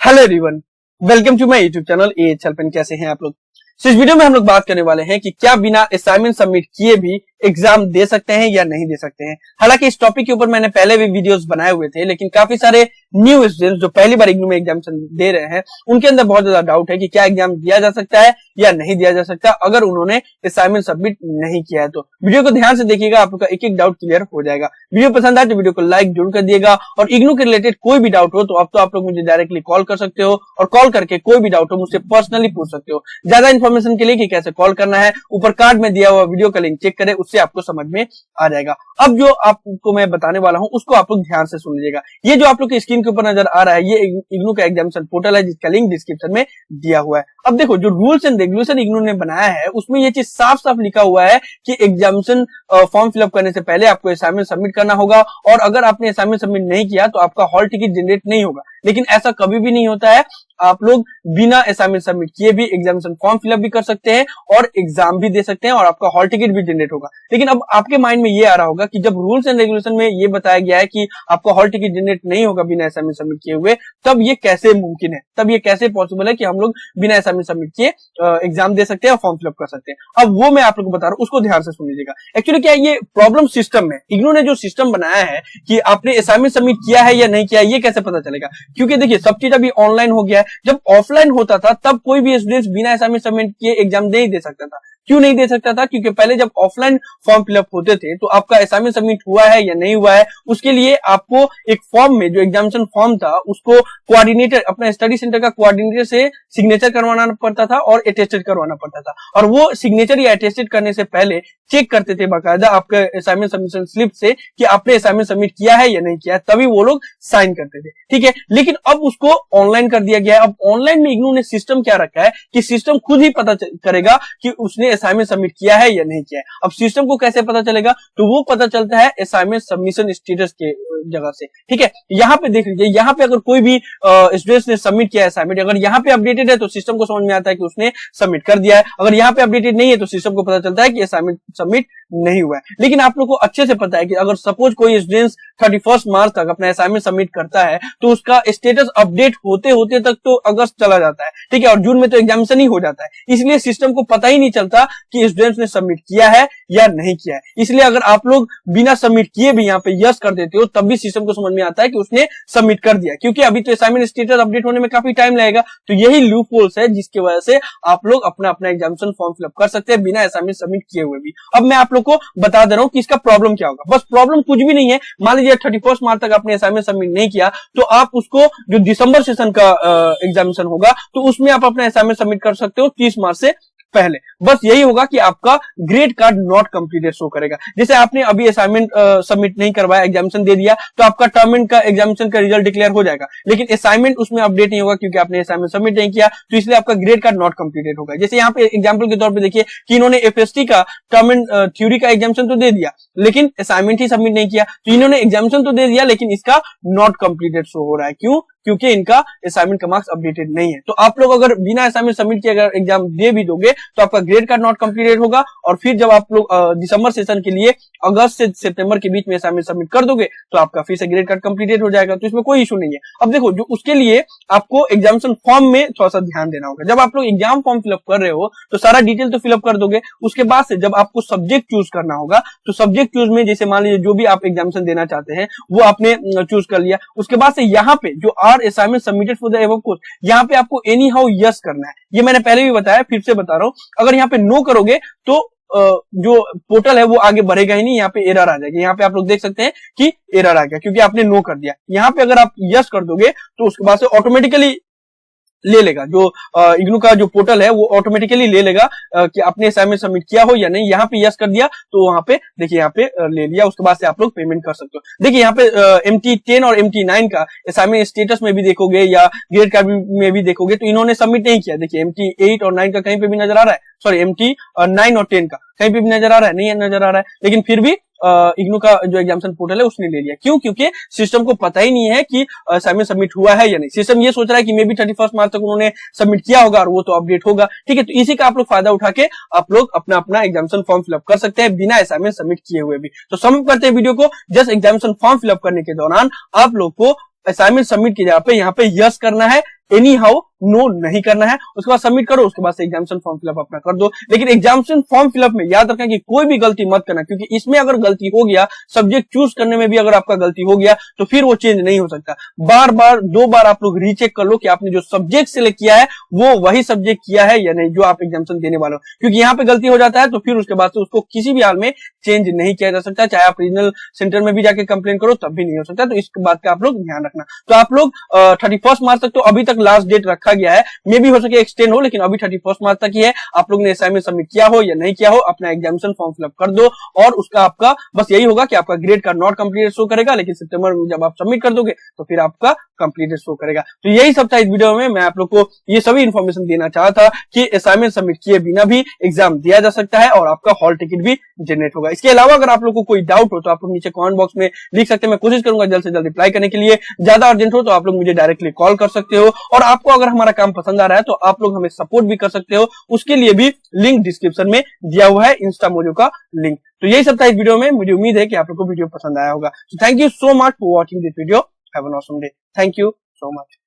Hello everyone, welcome to my YouTube channel AH Help. कैसे हैं आप लोग। इस वीडियो में हम लोग बात करने वाले हैं कि क्या बिना असाइनमेंट सबमिट किए भी एग्जाम दे सकते हैं या नहीं दे सकते हैं। हालांकि इस टॉपिक के ऊपर मैंने पहले भी वीडियोस बनाए हुए थे, लेकिन काफी सारे न्यू स्टूडेंट्स जो पहली बार इग्नू में एग्जाम दे रहे हैं उनके अंदर बहुत ज्यादा डाउट है कि क्या एग्जाम दिया जा सकता है या नहीं दिया जा सकता अगर उन्होंने असाइनमेंट सबमिट नहीं किया है। तो वीडियो को ध्यान से देखिएगा, आप लोग का एक एक डाउट क्लियर हो जाएगा। वीडियो पसंद आए तो वीडियो को लाइक जरूर कर दिएगा, और इग्नू के रिलेटेड कोई भी डाउट हो तो अब तो आप लोग मुझे डायरेक्टली कॉल कर सकते हो, और कॉल करके कोई भी डाउट हो मुझसे पर्सनली पूछ सकते हो। ज्यादा इन्फॉर्मेशन के लिए कि कैसे कॉल करना है ऊपर कार्ड में दिया हुआ वीडियो का लिंक चेक करें, उससे आपको समझ में आ जाएगा। अब जो आपको मैं बताने वाला हूं उसको आप लोग ध्यान से सुन लीजिएगा। ये जो आप लोग की स्क्रीन के ऊपर नजर आ रहा है ये इग्नू का एग्जामिनेशन पोर्टल है, जिसका लिंक डिस्क्रिप्शन में दिया हुआ है। अब देखो, जो रूल्स एंड रेगुलेशन इग्नू ने बनाया है उसमें ये चीज साफ साफ लिखा हुआ है कि एग्जामिनेशन फॉर्म फिलअप करने से पहले आपको असाइनमेंट सबमिट करना होगा, और अगर आपने असाइनमेंट सबमिट नहीं किया तो आपका हॉल टिकट जनरेट नहीं होगा। लेकिन ऐसा कभी भी नहीं होता है, आप लोग बिना असाइनमेंट सबमिट किए भी एग्जामिनेशन फॉर्म फिलअप भी कर सकते हैं और एग्जाम भी दे सकते हैं, और आपका हॉल टिकट भी जनरेट होगा। लेकिन अब आपके माइंड में ये आ रहा होगा कि जब रूल्स एंड रेगुलेशन में ये बताया गया है कि आपका हॉल टिकट जनरेट नहीं होगा बिना असाइनमेंट सबमिट किए हुए, तब ये कैसे मुमकिन है, तब ये कैसे पॉसिबल है कि हम लोग बिना असाइनमेंट सबमिट किए एग्जाम दे सकते हैं और फॉर्म फिलअप कर सकते हैं। अब वो मैं आप लोग को बता रहा हूं, उसको ध्यान से सुन लीजिएगा। एक्चुअली क्या ये प्रॉब्लम सिस्टम में, इग्नू ने जो सिस्टम बनाया है कि आपने असाइनमेंट सबमिट किया है या नहीं किया है, ये कैसे पता चलेगा। क्योंकि देखिए सब चीज अभी ऑनलाइन हो गया है। जब ऑफलाइन होता था तब कोई भी स्टूडेंट बिना असाइनमेंट सबमिट किए एग्जाम नहीं दे सकता था। क्यों नहीं दे सकता था? क्योंकि पहले जब ऑफलाइन फॉर्म फिलअप होते थे तो आपका असाइनमेंट सबमिट हुआ है या नहीं हुआ है, उसके लिए आपको एक फॉर्म में, जो एग्जामिनेशन फॉर्म था, उसको कोऑर्डिनेटर, अपना स्टडी सेंटर का कोऑर्डिनेटर से सिग्नेचर करवाना पड़ता था और अटेस्टेड करवाना पड़ता था। और वो सिग्नेचर या अटेस्टेड करने से पहले चेक करते थे बाकायदा आपके असाइनमेंट सबमिशन स्लिप से कि आपने असाइनमेंट सबमिट किया है या नहीं किया है, तभी वो लोग साइन करते थे। ठीक है, लेकिन अब उसको ऑनलाइन कर दिया गया है। अब ऑनलाइन में इग्नू ने सिस्टम क्या रखा है कि सिस्टम खुद ही पता करेगा कि उसने असाइनमेंट सबमिट किया है या नहीं किया है। अब सिस्टम को कैसे पता चलेगा? तो वो पता चलता है असाइनमेंट सबमिशन स्टेटस के जगह से। ठीक है, यहाँ पे देख लीजिए, यहाँ पे अगर कोई भी स्टूडेंट ने सबमिट किया है असाइनमेंट, अगर यहाँ पे अपडेटेड है तो सिस्टम को समझ में आता है कि उसने सबमिट कर दिया है। अगर यहाँ पे अपडेटेड नहीं है तो सिस्टम को पता चलता है कि असाइनमेंट सबमिट नहीं हुआ है। लेकिन आप लोग को अच्छे से पता है कि अगर सपोज कोई स्टूडेंट 31 मार्च तक अपना असाइनमेंट सबमिट करता है तो उसका स्टेटस अपडेट होते होते तक तो अगस्त चला जाता है। ठीक है, और जून में तो एग्जामिनेशन ही हो जाता है। इसलिए सिस्टम को पता ही नहीं चलता कि स्टूडेंट्स ने सबमिट किया है या नहीं किया है। इसलिए अगर आप लोग बिना सबमिट किए भी यहाँ पे यस कर देते हो तब भी सिस्टम को समझ में आता है कि उसने सबमिट कर दिया, क्योंकि अभी तो असाइनमेंट स्टेटस अपडेट होने में काफी टाइम लगेगा। तो यही लूप होल्स है जिसकी वजह से आप लोग अपना अपना एग्जामिनेशन फॉर्म फिलअप कर सकते हैं बिना असाइनमेंट सबमिट किए हुए भी। अब मैं आप लोग को बता दे रहा हूं कि इसका प्रॉब्लम क्या होगा। बस प्रॉब्लम कुछ भी नहीं है। मान लीजिए 31 मार्च तक आपने असाइनमेंट सबमिट नहीं किया तो आप उसको, जो दिसंबर सेशन का एग्जामिनेशन होगा, तो उसमें आप अपना असाइनमेंट सबमिट कर सकते हो 30 मार्च से पहले। बस यही होगा कि आपका grade card not completed show करेगा। जैसे आपने अभी असाइनमेंट सबमिट नहीं करवाया, एग्जामिनेशन दे दिया, तो आपका टर्म एंड का एग्जामिनेशन का रिजल्ट डिक्लेयर हो जाएगा, लेकिन असाइनमेंट उसमें अपडेट नहीं होगा क्योंकि आपने असाइनमेंट सबमिट नहीं किया, तो इसलिए आपका ग्रेड कार्ड नॉट कंप्लीटेड होगा। जैसे यहाँ पे एग्जाम्पल के तौर पर देखिए कि इन्होंने एफएसटी का टर्म एंड थ्योरी का एग्जामिनेशन तो दे दिया लेकिन असाइनमेंट ही सबमिट नहीं किया, तो इन्होंने एग्जामिनेशन तो दे दिया लेकिन इसका नॉट कंप्लीटेड शो हो रहा है। क्यों? क्योंकि इनका असाइनमेंट का मार्क्स अपडेटेड नहीं है। तो आप लोग अगर बिना असाइनमेंट सबमिट किए अगर एग्जाम दे भी दोगे तो आपका ग्रेड कार्ड नॉट कंप्लीटेड होगा, और फिर जब आप लोग दिसंबर सेशन के लिए अगस्त से सितंबर के बीच में असाइनमेंट सबमिट कर दोगे तो आपका फिर से ग्रेड कार्ड कंप्लीटेड हो जाएगा। तो इसमें कोई इशू नहीं है। अब देखो, जो उसके लिए आपको एग्जामिनेशन फॉर्म में थोड़ा सा ध्यान देना होगा। जब आप लोग एग्जाम फॉर्म फिलअप कर रहे हो तो सारा डिटेल तो फिलअप कर दोगे, उसके बाद से जब आपको सब्जेक्ट चूज करना होगा तो सब्जेक्ट चूज में, जैसे मान लीजिए जो भी आप एग्जामिनेशन देना चाहते हैं वो आपने चूज कर लिया, उसके बाद से यहाँ पे जो are assignment submitted for the above course, यहाँ पे आपको एनी हाउ यस करना है। ये मैंने पहले भी बताया, फिर से बता रहा हूं। अगर यहाँ पे नो करोगे तो जो पोर्टल है वो आगे बढ़ेगा ही नहीं, यहाँ पे एरर आ जाएगी। यहाँ पे आप लोग देख सकते हैं कि एरर आ गया क्योंकि आपने नो कर दिया। यहाँ पे अगर आप यस कर दोगे तो उसके बाद से ऑटोमेटिकली ले लेगा, जो इग्नू का जो पोर्टल है वो ऑटोमेटिकली ले लेगा कि आपने असाइनमेंट सबमिट किया हो या नहीं। यहाँ पे यस कर दिया तो वहां पे देखिए, यहाँ पे ले लिया, उसके बाद से आप लोग पेमेंट कर सकते हो। देखिए यहाँ पे MT10 और MT9 का असाइनमेंट स्टेटस में भी देखोगे या ग्रेड कार्ड में भी देखोगे तो इन्होंने सबमिट नहीं किया। देखिए MT8 और 9 का कहीं पे भी नजर आ रहा है, सॉरी MT9 और 10 का कहीं पे भी नजर आ रहा है, नहीं नजर आ रहा है, लेकिन फिर भी इग्नू का जो एग्जामिनेशन पोर्टल है उसने ले लिया। क्यों? क्योंकि सिस्टम को पता ही नहीं है कि असाइनमेंट सबमिट हुआ है या नहीं। सिस्टम ये सोच रहा है कि मे बी 31 मार्च तक उन्होंने सबमिट किया होगा और वो तो अपडेट होगा। ठीक है, तो इसी का आप लोग फायदा उठा के आप लोग अपना अपना एग्जामिनेशन फॉर्म फिलअप कर सकते हैं बिना असाइनमेंट सबमिट किए हुए भी। तो सम करते हैं वीडियो को। जस्ट एग्जामिनेशन फॉर्म फिलअप करने के दौरान आप लोग को असाइनमेंट सबमिट की जगह पे यहाँ पे यस करना है, एनी हाउ नो नहीं करना है। उसके बाद सबमिट करो, उसके बाद से एग्जामिनेशन फॉर्म फिलअप अपना कर दो। लेकिन एग्जामिनेशन फॉर्म फिलअप में याद रखें कि कोई भी गलती मत करना, क्योंकि इसमें अगर गलती हो गया, सब्जेक्ट चूज करने में भी अगर आपका गलती हो गया तो फिर वो चेंज नहीं हो सकता। बार बार 2 बार आप लोग रीचेक कर लो कि आपने जो सब्जेक्ट सिलेक्ट किया है वो वही सब्जेक्ट किया है या नहीं जो आप एग्जामिनेशन देने वाले हो, क्योंकि यहाँ पे गलती हो जाता है तो फिर उसके बाद से उसको किसी भी हाल में चेंज नहीं किया जा सकता। चाहे आप रीजनल सेंटर में भी जाके कंप्लेन करो तब भी नहीं हो सकता। तो इस बात का आप लोग ध्यान रखना। तो आप लोग 31 मार्च तक, तो अभी तक लास्ट डेट रखा गया है, मे भी हो सके एक्सटेंड हो, लेकिन अभी 31 मार्च तक ही है। आप लोग ने असाइनमेंट सबमिट किया हो या नहीं किया हो, अपना एग्जामिनेशन फॉर्म फिलअप कर दो और उसका आपका बस यही होगा कि आपका ग्रेड का नॉट कंप्लीटेड शो करेगा, लेकिन सितंबर में जब आप सबमिट कर दोगे तो फिर आपका कंप्लीटेड शो करेगा। तो यही सब था इस वीडियो में। मैं आप लोग को ये सभी इंफॉर्मेशन देना चाहा था कि असाइनमेंट सबमिट किए बिना भी एग्जाम दिया जा सकता है और आपका हॉल टिकट भी जनरेट होगा। इसके अलावा अगर आप लोग को कोई डाउट हो तो आप लोग नीचे कमेंट बॉक्स में लिख सकते हैं। मैं कोशिश करूंगा जल्द से जल्द रिप्लाई करने के लिए। ज्यादा अर्जेंट हो तो आप लोग मुझे डायरेक्टली कॉल कर सकते हो, और आपको अगर हमारा काम पसंद आ रहा है तो आप लोग हमें सपोर्ट भी कर सकते हो। उसके लिए भी लिंक डिस्क्रिप्शन में दिया हुआ है, इंस्टा मोजो का लिंक। तो यही सब था इस वीडियो में। मुझे उम्मीद है कि आप लोग को वीडियो पसंद आया होगा। So thank you so much for watching this video. Have an awesome day. Thank you so much.